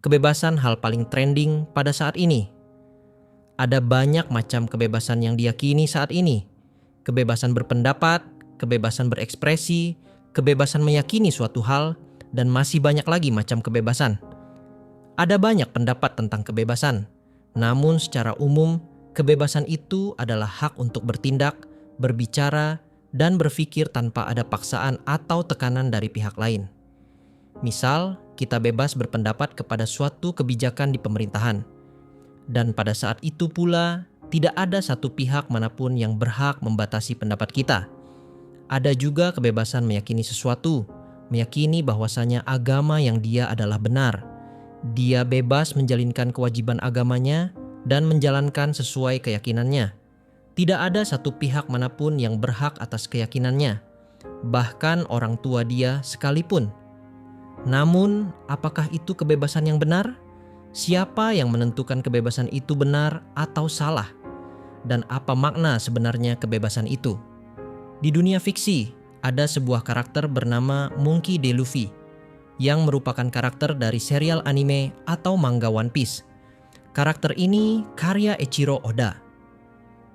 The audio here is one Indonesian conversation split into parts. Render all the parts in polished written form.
kebebasan hal paling trending pada saat ini. Ada banyak macam kebebasan yang diyakini saat ini. Kebebasan berpendapat, kebebasan berekspresi, kebebasan meyakini suatu hal, dan masih banyak lagi macam kebebasan. Ada banyak pendapat tentang kebebasan, namun secara umum, kebebasan itu adalah hak untuk bertindak, berbicara, dan berpikir tanpa ada paksaan atau tekanan dari pihak lain. Misal, kita bebas berpendapat kepada suatu kebijakan di pemerintahan. Dan pada saat itu pula, tidak ada satu pihak manapun yang berhak membatasi pendapat kita. Ada juga kebebasan meyakini sesuatu, meyakini bahwasanya agama yang dia adalah benar. Dia bebas menjalankan kewajiban agamanya dan menjalankan sesuai keyakinannya. Tidak ada satu pihak manapun yang berhak atas keyakinannya, bahkan orang tua dia sekalipun. Namun, apakah itu kebebasan yang benar? Siapa yang menentukan kebebasan itu benar atau salah? Dan apa makna sebenarnya kebebasan itu? Di dunia fiksi, ada sebuah karakter bernama Monkey D. Luffy, yang merupakan karakter dari serial anime atau manga One Piece. Karakter ini karya Eiichiro Oda.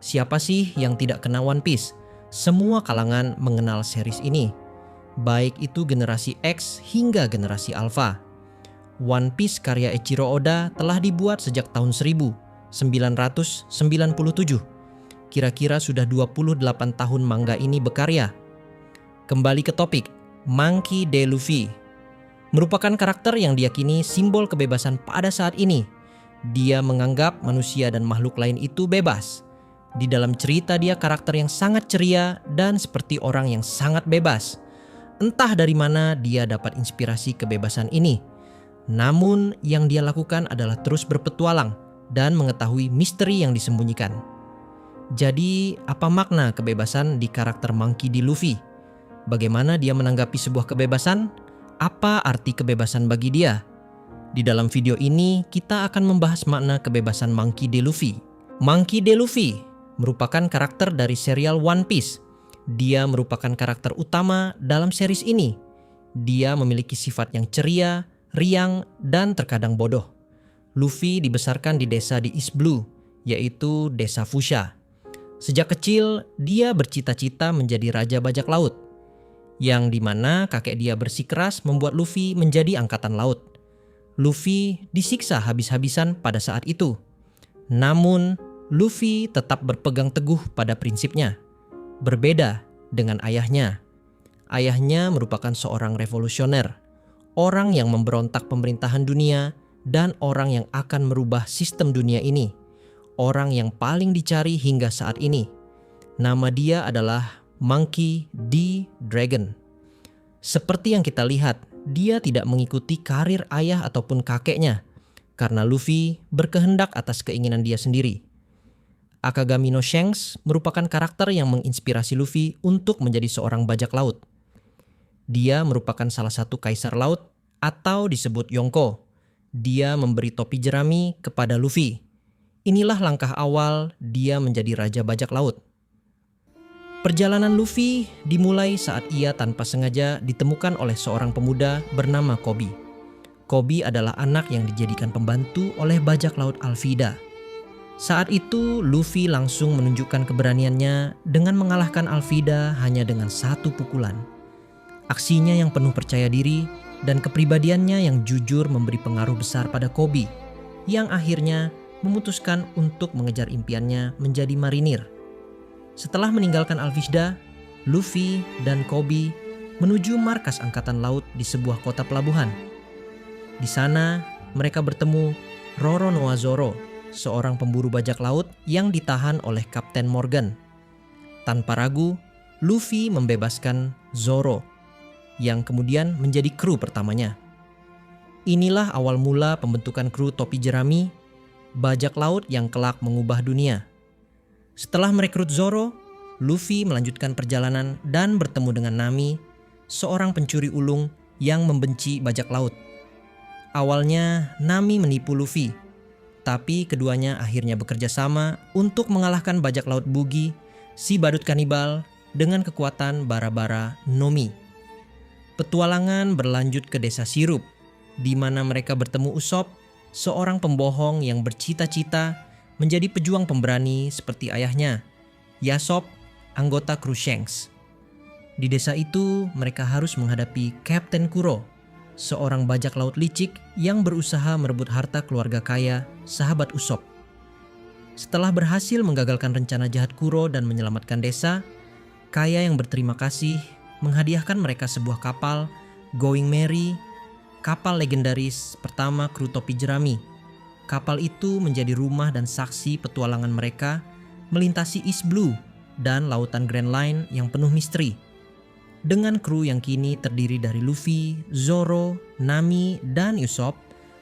Siapa sih yang tidak kenal One Piece? Semua kalangan mengenal series ini, baik itu generasi X hingga generasi Alpha. One Piece karya Eiichiro Oda telah dibuat sejak tahun 1997. Kira-kira sudah 28 tahun manga ini berkarya. Kembali ke topik, Monkey D. Luffy merupakan karakter yang diyakini simbol kebebasan pada saat ini. Dia menganggap manusia dan makhluk lain itu bebas. Di dalam cerita dia karakter yang sangat ceria dan seperti orang yang sangat bebas. Entah dari mana dia dapat inspirasi kebebasan ini. Namun yang dia lakukan adalah terus berpetualang dan mengetahui misteri yang disembunyikan. Jadi apa makna kebebasan di karakter Monkey D. Luffy? Bagaimana dia menanggapi sebuah kebebasan? Apa arti kebebasan bagi dia? Di dalam video ini kita akan membahas makna kebebasan Monkey D. Luffy. Monkey D. Luffy merupakan karakter dari serial One Piece. Dia merupakan karakter utama dalam series ini. Dia memiliki sifat yang ceria, riang, dan terkadang bodoh. Luffy dibesarkan di desa di East Blue, yaitu desa Fuchsia. Sejak kecil, dia bercita-cita menjadi raja bajak laut, yang dimana kakek dia bersikeras membuat Luffy menjadi angkatan laut. Luffy disiksa habis-habisan pada saat itu. Namun, Luffy tetap berpegang teguh pada prinsipnya. Berbeda dengan ayahnya. Ayahnya merupakan seorang revolusioner, orang yang memberontak pemerintahan dunia, dan orang yang akan merubah sistem dunia ini. Orang yang paling dicari hingga saat ini. Nama dia adalah Monkey D. Dragon. Seperti yang kita lihat, dia tidak mengikuti karir ayah ataupun kakeknya, karena Luffy berkehendak atas keinginan dia sendiri. Akagami no Shanks merupakan karakter yang menginspirasi Luffy untuk menjadi seorang bajak laut. Dia merupakan salah satu kaisar laut atau disebut Yonko. Dia memberi topi jerami kepada Luffy. Inilah langkah awal dia menjadi raja bajak laut. Perjalanan Luffy dimulai saat ia tanpa sengaja ditemukan oleh seorang pemuda bernama Koby. Koby adalah anak yang dijadikan pembantu oleh bajak laut Alvida. Saat itu Luffy langsung menunjukkan keberaniannya dengan mengalahkan Alvida hanya dengan satu pukulan. Aksinya yang penuh percaya diri dan kepribadiannya yang jujur memberi pengaruh besar pada Koby, yang akhirnya memutuskan untuk mengejar impiannya menjadi marinir. Setelah meninggalkan Alvida, Luffy dan Koby menuju markas angkatan laut di sebuah kota pelabuhan. Di sana mereka bertemu Roronoa Zoro, seorang pemburu bajak laut yang ditahan oleh Kapten Morgan. Tanpa ragu, Luffy membebaskan Zoro, yang kemudian menjadi kru pertamanya. Inilah awal mula pembentukan kru topi jerami, bajak laut yang kelak mengubah dunia. Setelah merekrut Zoro, Luffy melanjutkan perjalanan dan bertemu dengan Nami, seorang pencuri ulung yang membenci bajak laut. Awalnya Nami menipu Luffy, tapi keduanya akhirnya bekerja sama untuk mengalahkan bajak laut Buggy, si badut kanibal, dengan kekuatan bara-bara Nomi. Petualangan berlanjut ke desa Sirup, di mana mereka bertemu Usopp, seorang pembohong yang bercita-cita menjadi pejuang pemberani seperti ayahnya, Yasop, anggota kru Shanks. Di desa itu, mereka harus menghadapi Kapten Kuro, seorang bajak laut licik yang berusaha merebut harta keluarga kaya sahabat Usopp. Setelah berhasil menggagalkan rencana jahat Kuro dan menyelamatkan desa, Kaya yang berterima kasih menghadiahkan mereka sebuah kapal Going Merry, kapal legendaris pertama kru topi jerami. Kapal itu menjadi rumah dan saksi petualangan mereka melintasi East Blue dan lautan Grand Line yang penuh misteri. Dengan kru yang kini terdiri dari Luffy, Zoro, Nami, dan Usopp,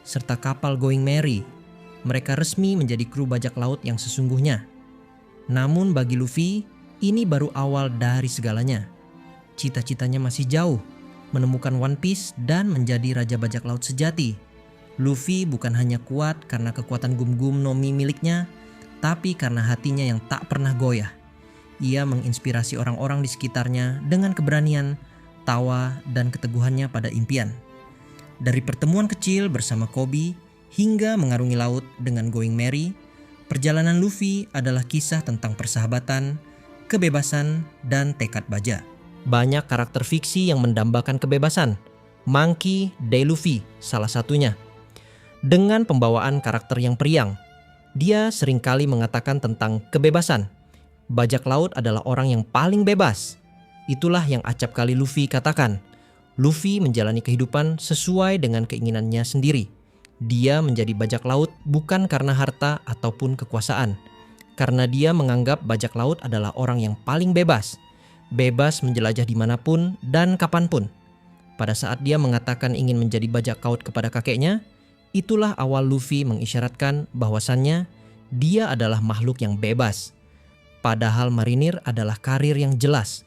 serta kapal Going Merry, mereka resmi menjadi kru bajak laut yang sesungguhnya. Namun bagi Luffy, ini baru awal dari segalanya. Cita-citanya masih jauh, menemukan One Piece dan menjadi raja bajak laut sejati. Luffy bukan hanya kuat karena kekuatan Gum-Gum no Mi miliknya, tapi karena hatinya yang tak pernah goyah. Ia menginspirasi orang-orang di sekitarnya dengan keberanian, tawa, dan keteguhannya pada impian. Dari pertemuan kecil bersama Koby hingga mengarungi laut dengan Going Merry, perjalanan Luffy adalah kisah tentang persahabatan, kebebasan, dan tekad baja. Banyak karakter fiksi yang mendambakan kebebasan. Monkey D. Luffy salah satunya. Dengan pembawaan karakter yang periang, dia seringkali mengatakan tentang kebebasan. Bajak laut adalah orang yang paling bebas. Itulah yang acap kali Luffy katakan. Luffy menjalani kehidupan sesuai dengan keinginannya sendiri. Dia menjadi bajak laut bukan karena harta ataupun kekuasaan. Karena dia menganggap bajak laut adalah orang yang paling bebas. Bebas menjelajah dimanapun dan kapanpun. Pada saat dia mengatakan ingin menjadi bajak laut kepada kakeknya, itulah awal Luffy mengisyaratkan bahwasannya dia adalah makhluk yang bebas. Padahal marinir adalah karir yang jelas.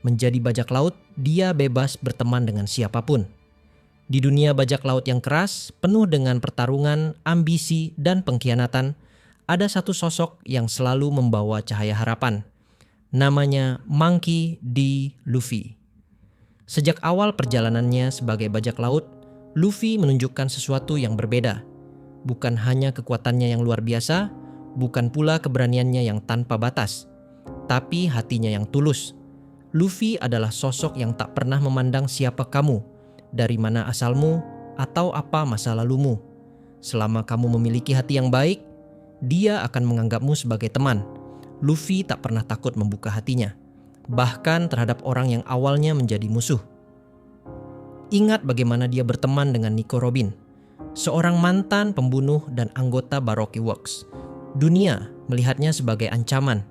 Menjadi bajak laut, dia bebas berteman dengan siapapun. Di dunia bajak laut yang keras, penuh dengan pertarungan, ambisi, dan pengkhianatan, ada satu sosok yang selalu membawa cahaya harapan. Namanya Monkey D. Luffy. Sejak awal perjalanannya sebagai bajak laut, Luffy menunjukkan sesuatu yang berbeda. Bukan hanya kekuatannya yang luar biasa, bukan pula keberaniannya yang tanpa batas, tapi hatinya yang tulus. Luffy adalah sosok yang tak pernah memandang siapa kamu, dari mana asalmu, atau apa masa lalumu. Selama kamu memiliki hati yang baik, dia akan menganggapmu sebagai teman. Luffy tak pernah takut membuka hatinya, bahkan terhadap orang yang awalnya menjadi musuh. Ingat bagaimana dia berteman dengan Nico Robin, seorang mantan pembunuh dan anggota Baroque Works. Dunia melihatnya sebagai ancaman,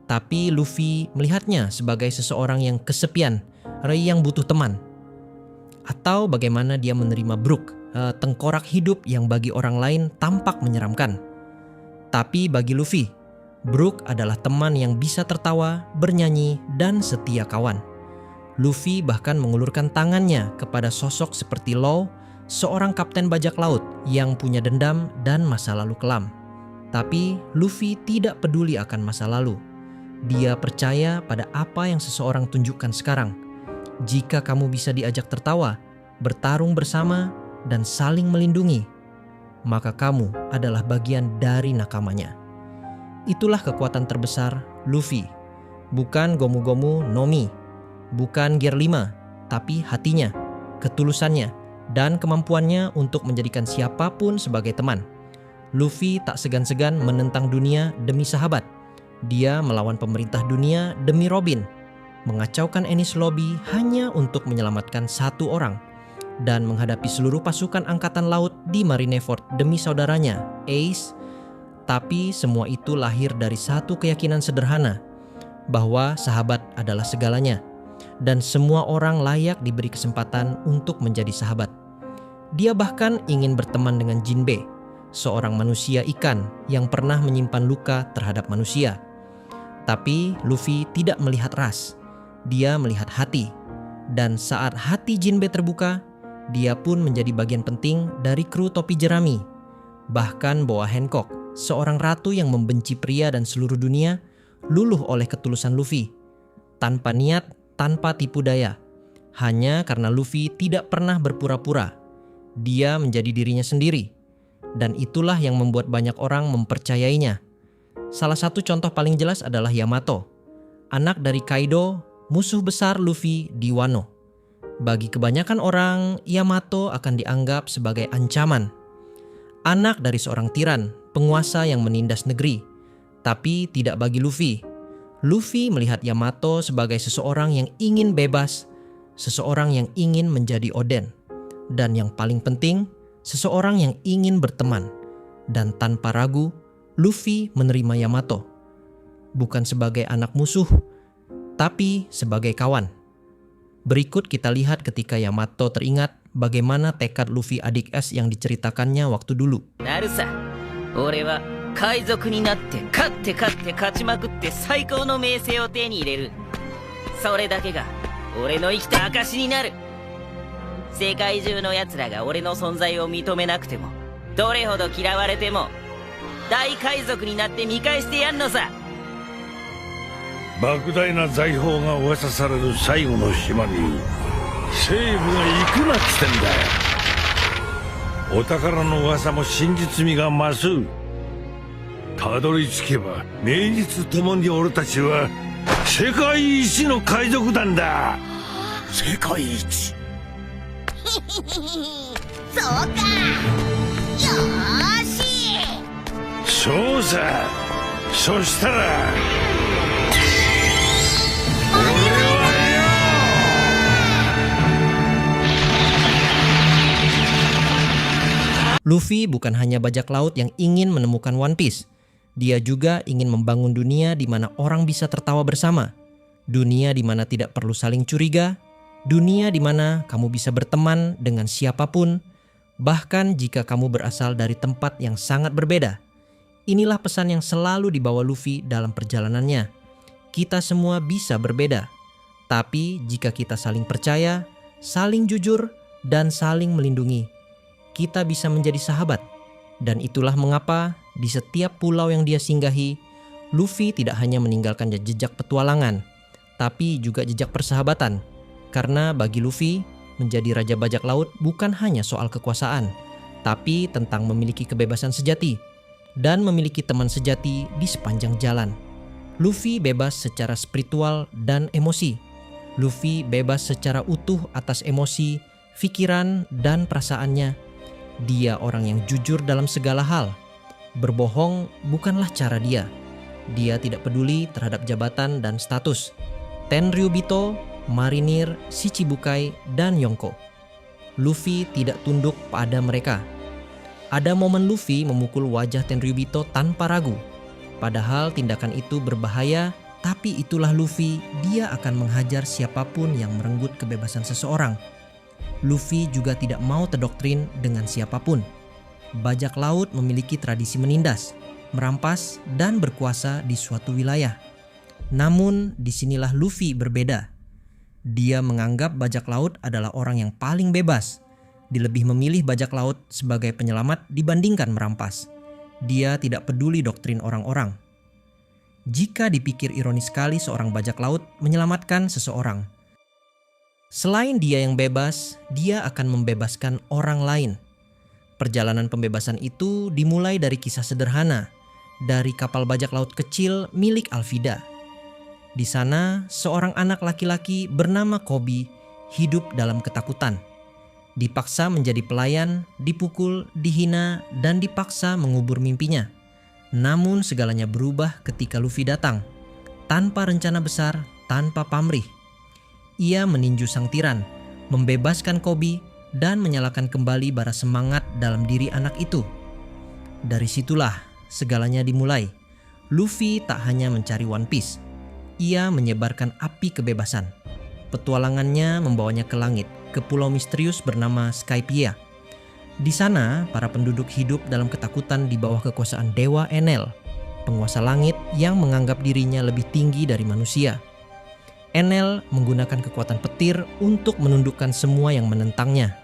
tapi Luffy melihatnya sebagai seseorang yang kesepian, yang butuh teman. Atau bagaimana dia menerima Brook, tengkorak hidup yang bagi orang lain tampak menyeramkan. Tapi bagi Luffy, Brook adalah teman yang bisa tertawa, bernyanyi, dan setia kawan. Luffy bahkan mengulurkan tangannya kepada sosok seperti Law, seorang kapten bajak laut yang punya dendam dan masa lalu kelam. Tapi Luffy tidak peduli akan masa lalu. Dia percaya pada apa yang seseorang tunjukkan sekarang. Jika kamu bisa diajak tertawa, bertarung bersama, dan saling melindungi, maka kamu adalah bagian dari nakamanya. Itulah kekuatan terbesar Luffy. Bukan Gomu-Gomu no Mi, bukan Gear 5, tapi hatinya, ketulusannya, dan kemampuannya untuk menjadikan siapapun sebagai teman. Luffy tak segan-segan menentang dunia demi sahabat. Dia melawan pemerintah dunia demi Robin, mengacaukan Enies Lobby hanya untuk menyelamatkan satu orang, dan menghadapi seluruh pasukan angkatan laut di Marineford demi saudaranya, Ace. Tapi semua itu lahir dari satu keyakinan sederhana, bahwa sahabat adalah segalanya, dan semua orang layak diberi kesempatan untuk menjadi sahabat. Dia bahkan ingin berteman dengan Jinbe, seorang manusia ikan yang pernah menyimpan luka terhadap manusia. Tapi Luffy tidak melihat ras, dia melihat hati. Dan saat hati Jinbe terbuka, dia pun menjadi bagian penting dari kru topi jerami. Bahkan Boa Hancock, seorang ratu yang membenci pria dan seluruh dunia, luluh oleh ketulusan Luffy. Tanpa niat, tanpa tipu daya. Hanya karena Luffy tidak pernah berpura-pura. Dia menjadi dirinya sendiri. Dan itulah yang membuat banyak orang mempercayainya. Salah satu contoh paling jelas adalah Yamato, anak dari Kaido, musuh besar Luffy di Wano. Bagi kebanyakan orang, Yamato akan dianggap sebagai ancaman. Anak dari seorang tiran, penguasa yang menindas negeri. Tapi tidak bagi Luffy. Luffy melihat Yamato sebagai seseorang yang ingin bebas, seseorang yang ingin menjadi Oden. Dan yang paling penting, seseorang yang ingin berteman. Dan tanpa ragu, Luffy menerima Yamato. Bukan sebagai anak musuh, tapi sebagai kawan. Berikut kita lihat ketika Yamato teringat bagaimana tekad Luffy adik es yang diceritakannya waktu dulu. Narusa, ore wa kaizoku ni natte katte kachimakutte saikou no meisei o te ni ireru. Sore dake ga ore no ikita akashi ni naru. 世界中の奴らが俺の存在を認めなくても、どれほど嫌われても大海賊になって見返してやんのさ。莫大な財宝が噂される最後の島に西部が行くなっつってんだよ。お宝の噂も真実味が増す。たどり着けば名実ともに俺たちは世界一の海賊団だ。世界一。そうか。よーし。そうさ。そしたらLuffy bukan hanya bajak laut yang ingin menemukan One Piece. Dia juga ingin membangun dunia di mana orang bisa tertawa bersama. Dunia di mana tidak perlu saling curiga. Dunia di mana kamu bisa berteman dengan siapapun, bahkan jika kamu berasal dari tempat yang sangat berbeda. Inilah pesan yang selalu dibawa Luffy dalam perjalanannya. Kita semua bisa berbeda, tapi jika kita saling percaya, saling jujur, dan saling melindungi, kita bisa menjadi sahabat. Dan itulah mengapa di setiap pulau yang dia singgahi, Luffy tidak hanya meninggalkan jejak petualangan, tapi juga jejak persahabatan. Karena bagi Luffy, menjadi Raja Bajak Laut bukan hanya soal kekuasaan, tapi tentang memiliki kebebasan sejati dan memiliki teman sejati di sepanjang jalan. Luffy bebas secara spiritual dan emosi. Luffy bebas secara utuh atas emosi, pikiran, dan perasaannya. Dia orang yang jujur dalam segala hal. Berbohong bukanlah cara dia. Dia tidak peduli terhadap jabatan dan status. Tenryubito, Marinir, Shichibukai, dan Yonko. Luffy tidak tunduk pada mereka. Ada momen Luffy memukul wajah Tenryubito tanpa ragu. Padahal tindakan itu berbahaya, tapi itulah Luffy, dia akan menghajar siapapun yang merenggut kebebasan seseorang. Luffy juga tidak mau terdoktrin dengan siapapun. Bajak laut memiliki tradisi menindas, merampas, dan berkuasa di suatu wilayah. Namun disinilah Luffy berbeda. Dia menganggap bajak laut adalah orang yang paling bebas. Dia lebih memilih bajak laut sebagai penyelamat dibandingkan merampas. Dia tidak peduli doktrin orang-orang. Jika dipikir ironis sekali seorang bajak laut menyelamatkan seseorang. Selain dia yang bebas, dia akan membebaskan orang lain. Perjalanan pembebasan itu dimulai dari kisah sederhana, dari kapal bajak laut kecil milik Alvida. Di sana, seorang anak laki-laki bernama Koby hidup dalam ketakutan. Dipaksa menjadi pelayan, dipukul, dihina, dan dipaksa mengubur mimpinya. Namun segalanya berubah ketika Luffy datang. Tanpa rencana besar, tanpa pamrih. Ia meninju sang tiran, membebaskan Koby, dan menyalakan kembali bara semangat dalam diri anak itu. Dari situlah segalanya dimulai. Luffy tak hanya mencari One Piece. Ia menyebarkan api kebebasan. Petualangannya membawanya ke langit, ke pulau misterius bernama Skypiea. Di sana, para penduduk hidup dalam ketakutan di bawah kekuasaan Dewa Enel, penguasa langit yang menganggap dirinya lebih tinggi dari manusia. Enel menggunakan kekuatan petir untuk menundukkan semua yang menentangnya.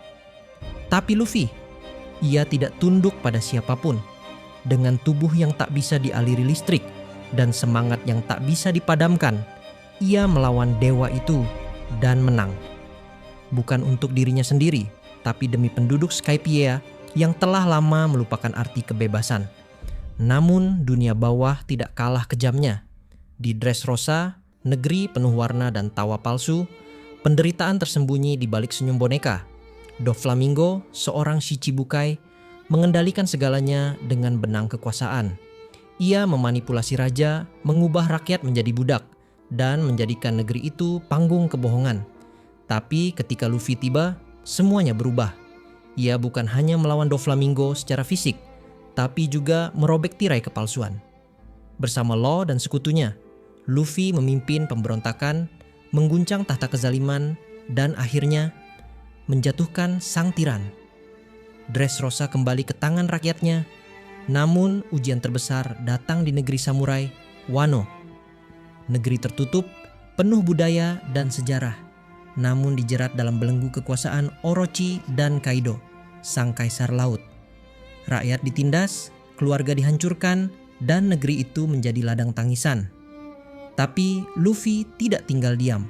Tapi Luffy, ia tidak tunduk pada siapapun. Dengan tubuh yang tak bisa dialiri listrik dan semangat yang tak bisa dipadamkan, ia melawan dewa itu dan menang. Bukan untuk dirinya sendiri, tapi demi penduduk Skypiea yang telah lama melupakan arti kebebasan. Namun dunia bawah tidak kalah kejamnya. Di Dressrosa, negeri penuh warna dan tawa palsu, penderitaan tersembunyi di balik senyum boneka. Doflamingo, seorang Shichibukai, mengendalikan segalanya dengan benang kekuasaan. Ia memanipulasi raja, mengubah rakyat menjadi budak, dan menjadikan negeri itu panggung kebohongan. Tapi ketika Luffy tiba, semuanya berubah. Ia bukan hanya melawan Doflamingo secara fisik, tapi juga merobek tirai kepalsuan. Bersama Law dan sekutunya, Luffy memimpin pemberontakan, mengguncang tahta kezaliman, dan akhirnya menjatuhkan sang tiran. Dressrosa kembali ke tangan rakyatnya, namun ujian terbesar datang di negeri samurai, Wano. Negeri tertutup, penuh budaya dan sejarah, namun dijerat dalam belenggu kekuasaan Orochi dan Kaido, sang kaisar laut. Rakyat ditindas, keluarga dihancurkan, dan negeri itu menjadi ladang tangisan. Tapi Luffy tidak tinggal diam.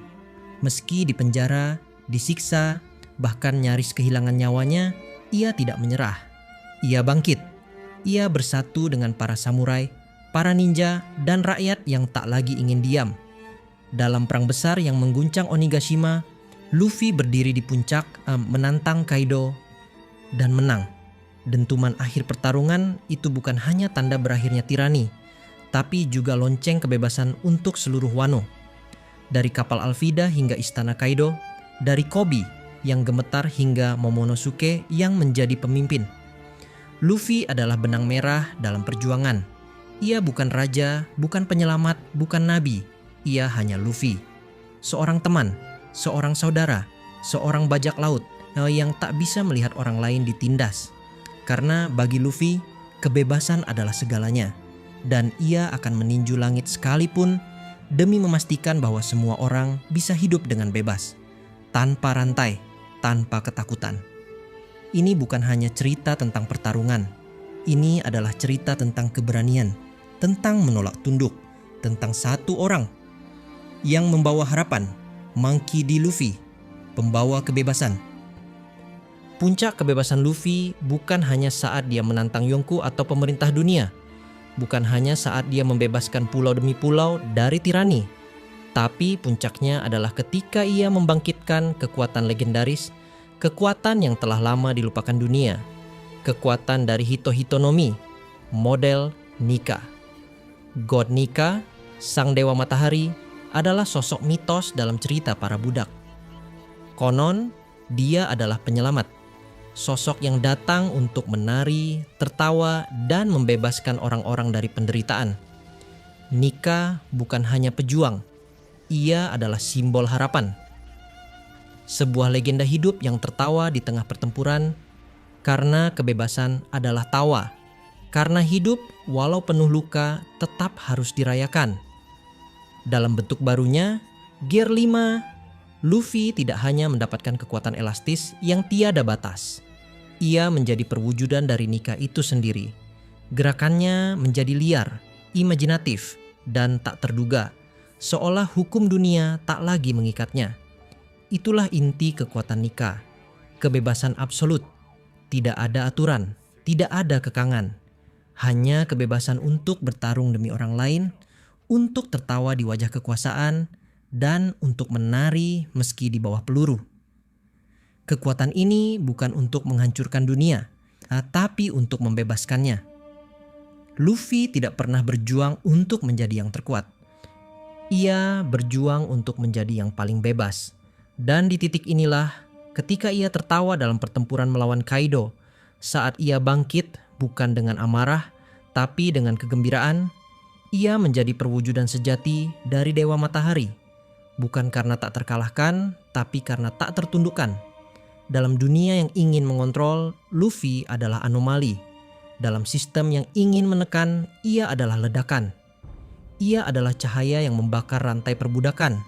Meski dipenjara, disiksa, bahkan nyaris kehilangan nyawanya, ia tidak menyerah. Ia bangkit. Ia bersatu dengan para samurai, para ninja, dan rakyat yang tak lagi ingin diam. Dalam perang besar yang mengguncang Onigashima, Luffy berdiri di puncak menantang Kaido dan menang. Dentuman akhir pertarungan itu bukan hanya tanda berakhirnya tirani, tapi juga lonceng kebebasan untuk seluruh Wano. Dari kapal Alvida hingga istana Kaido, dari Koby yang gemetar hingga Momonosuke yang menjadi pemimpin. Luffy adalah benang merah dalam perjuangan. Ia bukan raja, bukan penyelamat, bukan nabi. Ia hanya Luffy. Seorang teman, seorang saudara, seorang bajak laut yang tak bisa melihat orang lain ditindas. Karena bagi Luffy, kebebasan adalah segalanya. Dan ia akan meninju langit sekalipun demi memastikan bahwa semua orang bisa hidup dengan bebas. Tanpa rantai, tanpa ketakutan. Ini bukan hanya cerita tentang pertarungan. Ini adalah cerita tentang keberanian, tentang menolak tunduk, tentang satu orang yang membawa harapan, Monkey D. Luffy, pembawa kebebasan. Puncak kebebasan Luffy bukan hanya saat dia menantang Yonko atau pemerintah dunia. Bukan hanya saat dia membebaskan pulau demi pulau dari tirani. Tapi puncaknya adalah ketika ia membangkitkan kekuatan legendaris, kekuatan yang telah lama dilupakan dunia. Kekuatan dari Hito-Hito no Mi, model Nika. God Nika, sang dewa matahari, adalah sosok mitos dalam cerita para budak. Konon, dia adalah penyelamat. Sosok yang datang untuk menari, tertawa, dan membebaskan orang-orang dari penderitaan. Nika bukan hanya pejuang, ia adalah simbol harapan. Sebuah legenda hidup yang tertawa di tengah pertempuran, karena kebebasan adalah tawa. Karena hidup, walau penuh luka, tetap harus dirayakan. Dalam bentuk barunya, Gear 5, Luffy tidak hanya mendapatkan kekuatan elastis yang tiada batas. Ia menjadi perwujudan dari Nika itu sendiri. Gerakannya menjadi liar, imajinatif, dan tak terduga, seolah hukum dunia tak lagi mengikatnya. Itulah inti kekuatan Nika, kebebasan absolut. Tidak ada aturan, tidak ada kekangan. Hanya kebebasan untuk bertarung demi orang lain, untuk tertawa di wajah kekuasaan, dan untuk menari meski di bawah peluru. Kekuatan ini bukan untuk menghancurkan dunia, tapi untuk membebaskannya. Luffy tidak pernah berjuang untuk menjadi yang terkuat. Ia berjuang untuk menjadi yang paling bebas. Dan di titik inilah, ketika ia tertawa dalam pertempuran melawan Kaido, saat ia bangkit bukan dengan amarah, tapi dengan kegembiraan, ia menjadi perwujudan sejati dari Dewa Matahari. Bukan karena tak terkalahkan, tapi karena tak tertundukkan. Dalam dunia yang ingin mengontrol, Luffy adalah anomali. Dalam sistem yang ingin menekan, ia adalah ledakan. Ia adalah cahaya yang membakar rantai perbudakan,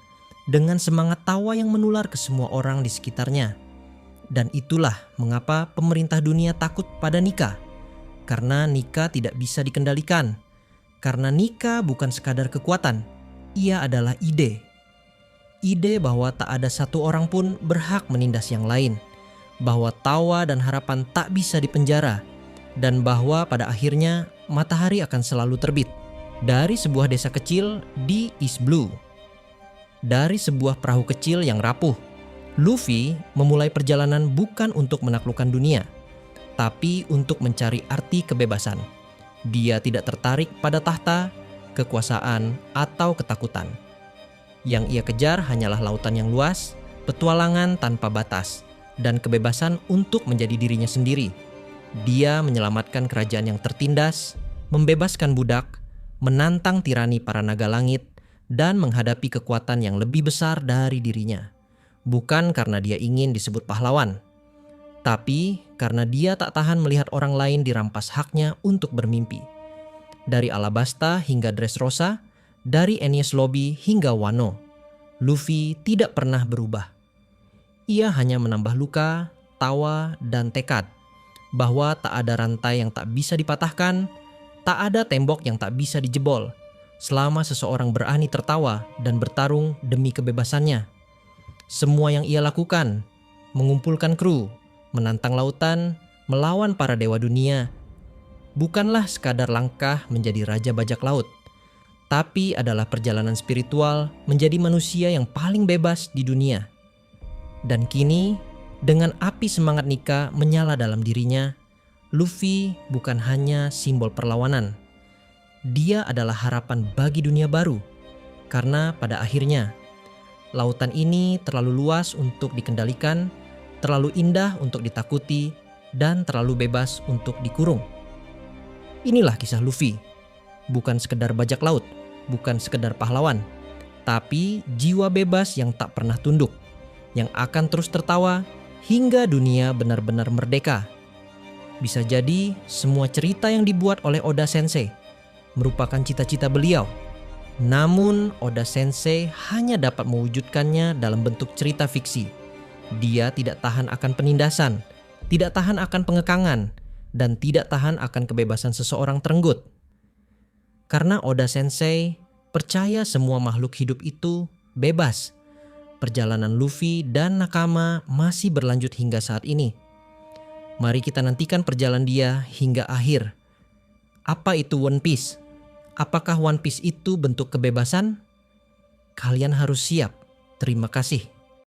dengan semangat tawa yang menular ke semua orang di sekitarnya. Dan itulah mengapa pemerintah dunia takut pada Nika. Karena Nika tidak bisa dikendalikan. Karena Nika bukan sekadar kekuatan, ia adalah ide. Ide bahwa tak ada satu orang pun berhak menindas yang lain. bahwa tawa dan harapan tak bisa dipenjara, dan bahwa pada akhirnya matahari akan selalu terbit. Dari sebuah desa kecil di East Blue, dari sebuah perahu kecil yang rapuh, Luffy memulai perjalanan bukan untuk menaklukkan dunia, tapi untuk mencari arti kebebasan. Dia tidak tertarik pada tahta, kekuasaan, atau ketakutan. Yang ia kejar hanyalah lautan yang luas, petualangan tanpa batas, dan kebebasan untuk menjadi dirinya sendiri. Dia menyelamatkan kerajaan yang tertindas, membebaskan budak, menantang tirani para naga langit, dan menghadapi kekuatan yang lebih besar dari dirinya. Bukan karena dia ingin disebut pahlawan, tapi karena dia tak tahan melihat orang lain dirampas haknya untuk bermimpi. Dari Alabasta hingga Dressrosa, dari Enies Lobby hingga Wano, Luffy tidak pernah berubah. Ia hanya menambah luka, tawa, dan tekad bahwa tak ada rantai yang tak bisa dipatahkan, tak ada tembok yang tak bisa dijebol selama seseorang berani tertawa dan bertarung demi kebebasannya. Semua yang ia lakukan, mengumpulkan kru, menantang lautan, melawan para dewa dunia, bukanlah sekadar langkah menjadi raja bajak laut, tapi adalah perjalanan spiritual menjadi manusia yang paling bebas di dunia. Dan kini, dengan api semangat Nika menyala dalam dirinya, Luffy bukan hanya simbol perlawanan. Dia adalah harapan bagi dunia baru, karena pada akhirnya, lautan ini terlalu luas untuk dikendalikan, terlalu indah untuk ditakuti, dan terlalu bebas untuk dikurung. Inilah kisah Luffy, bukan sekedar bajak laut, bukan sekedar pahlawan, tapi jiwa bebas yang tak pernah tunduk, yang akan terus tertawa hingga dunia benar-benar merdeka. Bisa jadi semua cerita yang dibuat oleh Oda Sensei merupakan cita-cita beliau. Namun Oda Sensei hanya dapat mewujudkannya dalam bentuk cerita fiksi. Dia tidak tahan akan penindasan, tidak tahan akan pengekangan, dan tidak tahan akan kebebasan seseorang terenggut. Karena Oda Sensei percaya semua makhluk hidup itu bebas. Perjalanan Luffy dan Nakama masih berlanjut hingga saat ini. Mari kita nantikan perjalanan dia hingga akhir. Apa itu One Piece? Apakah One Piece itu bentuk kebebasan? Kalian harus siap. Terima kasih.